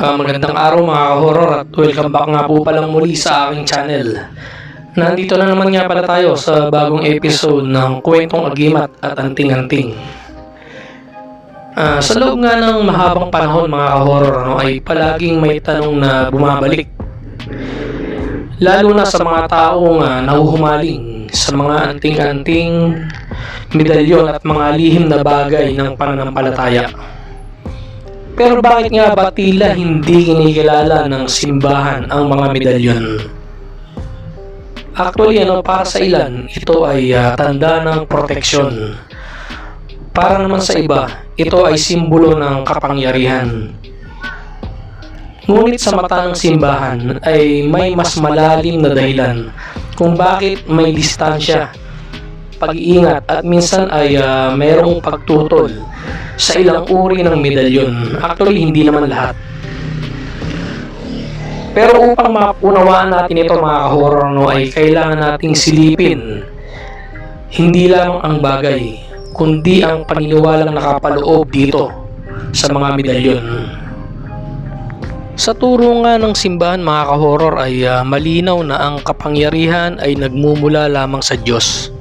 Magandang araw mga ka-horror at welcome back nga po palang muli sa aking channel. Nandito na naman nga pala tayo sa bagong episode ng Kwentong Agimat at Anting-Anting. Sa loob nga ng mahabang panahon mga ka-horror ay palaging may tanong na bumabalik. Lalo na sa mga taong nahuhumaling sa mga anting-anting, medalyon at mga lihim na bagay ng pananampalataya. Pero bakit nga ba tila hindi kinikilala ng simbahan ang mga medalyon? Actually, para sa ilan, ito ay tanda ng proteksyon. Para naman sa iba, ito ay simbolo ng kapangyarihan. Ngunit sa mata ng simbahan ay may mas malalim na dahilan kung bakit may distansya, pag-iingat at minsan ay mayroong pagtutol sa ilang uri ng medalyon. Actually, hindi naman lahat. Pero upang maunawaan natin ito mga ka-horror ay kailangan nating silipin hindi lamang ang bagay, kundi ang paniniwalang nakapaloob dito sa mga medalyon. Sa turo nga ng simbahan mga ka-horror ay malinaw na ang kapangyarihan ay nagmumula lamang sa Diyos.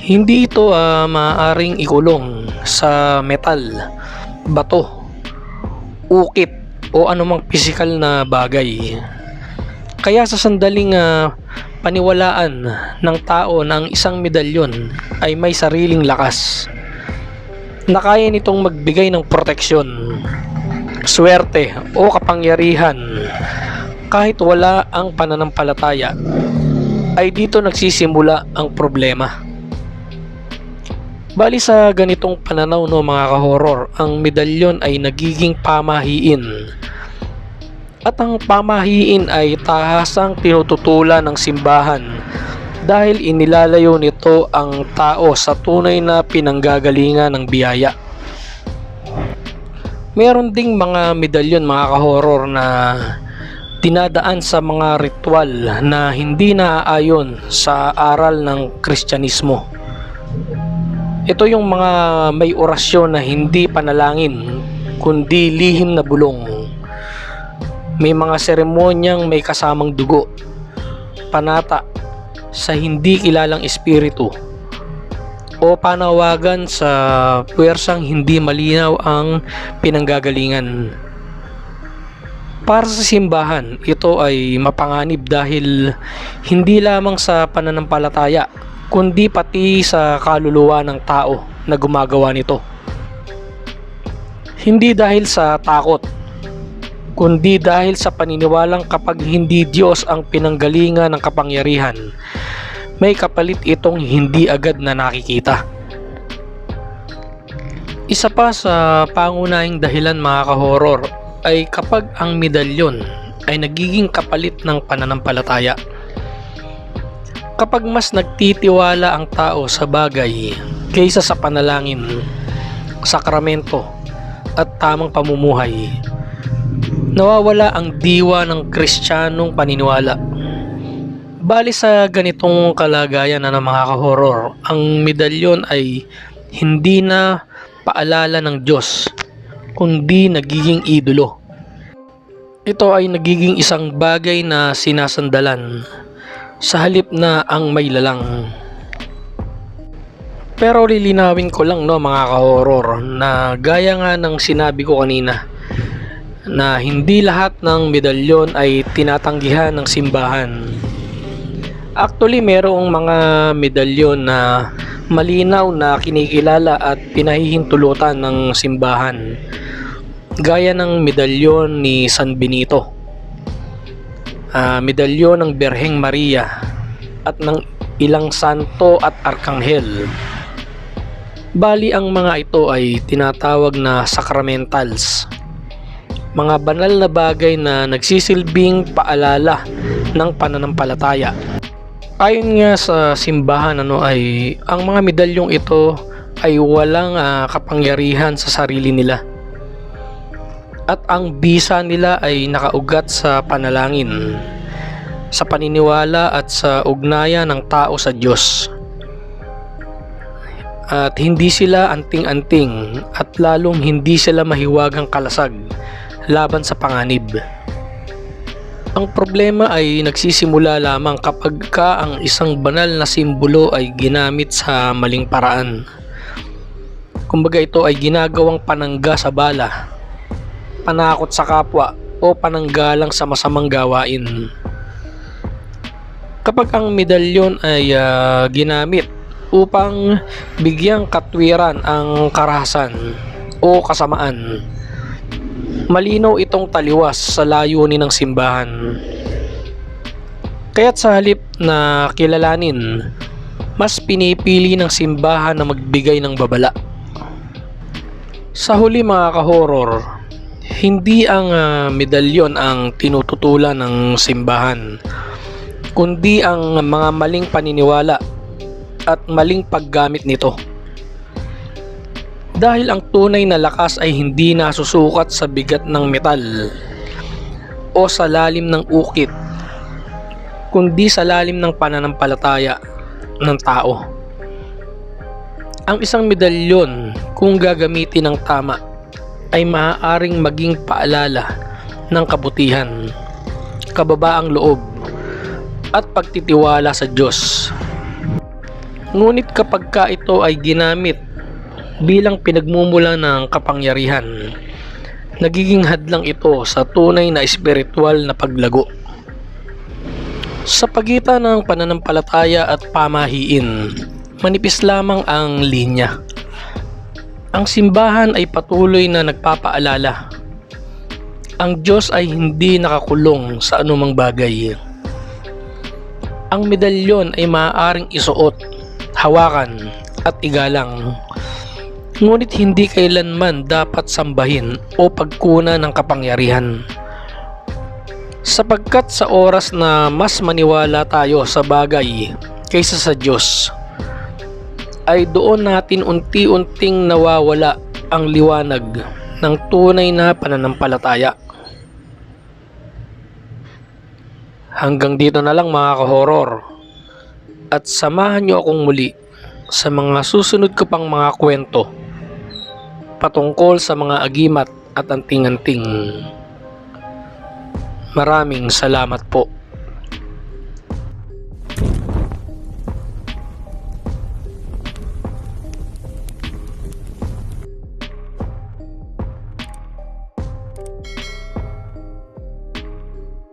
Hindi ito maaaring ikulong sa metal, bato, ukit o anumang pisikal na bagay. Kaya sa sandaling paniwalaan ng tao na ang isang medalyon ay may sariling lakas na kaya nitong magbigay ng proteksyon, swerte o kapangyarihan kahit wala ang pananampalataya, ay dito nagsisimula ang problema. Bali sa ganitong pananaw mga ka-horror, ang medalyon ay nagiging pamahiin. At ang pamahiin ay tahasang tinututulan ng simbahan dahil inilalayo nito ang tao sa tunay na pinanggagalingan ng biyaya. Meron ding mga medalyon mga ka-horror na dinadaan sa mga ritual na hindi naaayon sa aral ng Kristyanismo. Ito yung mga may orasyon na hindi panalangin kundi lihim na bulong. May mga seremonyang may kasamang dugo, panata sa hindi kilalang espiritu, o panawagan sa puwersang hindi malinaw ang pinanggagalingan. Para sa simbahan, ito ay mapanganib dahil hindi lamang sa pananampalataya kundi pati sa kaluluwa ng tao na gumagawa nito. Hindi dahil sa takot, kundi dahil sa paniniwalang kapag hindi Diyos ang pinanggalingan ng kapangyarihan, may kapalit itong hindi agad na nakikita. Isa pa sa pangunahing dahilan mga ka-horror ay kapag ang medalyon ay nagiging kapalit ng pananampalataya. Kapag mas nagtitiwala ang tao sa bagay kaysa sa panalangin, sakramento at tamang pamumuhay, nawawala ang diwa ng Kristiyanong paniniwala. Bali sa ganitong kalagayan ng mga ka-horror, ang medalyon ay hindi na paalala ng Diyos, kundi nagiging idolo. Ito ay nagiging isang bagay na sinasandalan sa halip na ang may lalang. Pero lilinawin ko lang mga ka-horror na gaya nga ng sinabi ko kanina, na hindi lahat ng medalyon ay tinatanggihan ng simbahan. Actually, merong mga medalyon na malinaw na kinikilala at pinahihintulutan ng simbahan. Gaya ng medalyon ni San Benito, medalyon ng Birheng Maria at ng ilang santo at arkanghel. Bali ang mga ito ay tinatawag na sacramentals, mga banal na bagay na nagsisilbing paalala ng pananampalataya. Ayon nga sa simbahan ay ang mga medalyong ito ay walang kapangyarihan sa sarili nila. At ang bisa nila ay nakaugat sa panalangin, sa paniniwala at sa ugnayan ng tao sa Diyos. At hindi sila anting-anting at lalong hindi sila mahiwagang kalasag laban sa panganib. Ang problema ay nagsisimula lamang kapag ang isang banal na simbolo ay ginamit sa maling paraan. Kumbaga ito ay ginagawang panangga sa bala, panakot sa kapwa o pananggalang sa masamang gawain. Kapag ang medalyon ay ginamit upang bigyang katwiran ang karahasan o kasamaan, malinaw itong taliwas sa layunin ng simbahan. Kaya't sa halip na kilalanin, mas pinipili ng simbahan na magbigay ng babala. Sa huli mga ka-horror, hindi ang medalyon ang tinututulan ng simbahan, kundi ang mga maling paniniwala at maling paggamit nito. Dahil ang tunay na lakas ay hindi nasusukat sa bigat ng metal o sa lalim ng ukit, kundi sa lalim ng pananampalataya ng tao. Ang isang medalyon, kung gagamitin ng tama, ay maaaring maging paalala ng kabutihan, kababaang loob, at pagtitiwala sa Diyos. Ngunit kapag ito ay ginamit bilang pinagmumula ng kapangyarihan, nagiging hadlang ito sa tunay na espiritual na paglago. Sa pagitan ng pananampalataya at pamahiin, manipis lamang ang linya. Ang simbahan ay patuloy na nagpapaalala. Ang Diyos ay hindi nakakulong sa anumang bagay. Ang medalyon ay maaaring isuot, hawakan at igalang, ngunit hindi kailanman dapat sambahin o pagkunan ng kapangyarihan. Sapagkat sa oras na mas maniwala tayo sa bagay kaysa sa Diyos, ay doon natin unti-unting nawawala ang liwanag ng tunay na pananampalataya. Hanggang dito na lang mga ka-horror, at samahan niyo akong muli sa mga susunod ko pang mga kwento patungkol sa mga agimat at anting-anting. Maraming salamat po.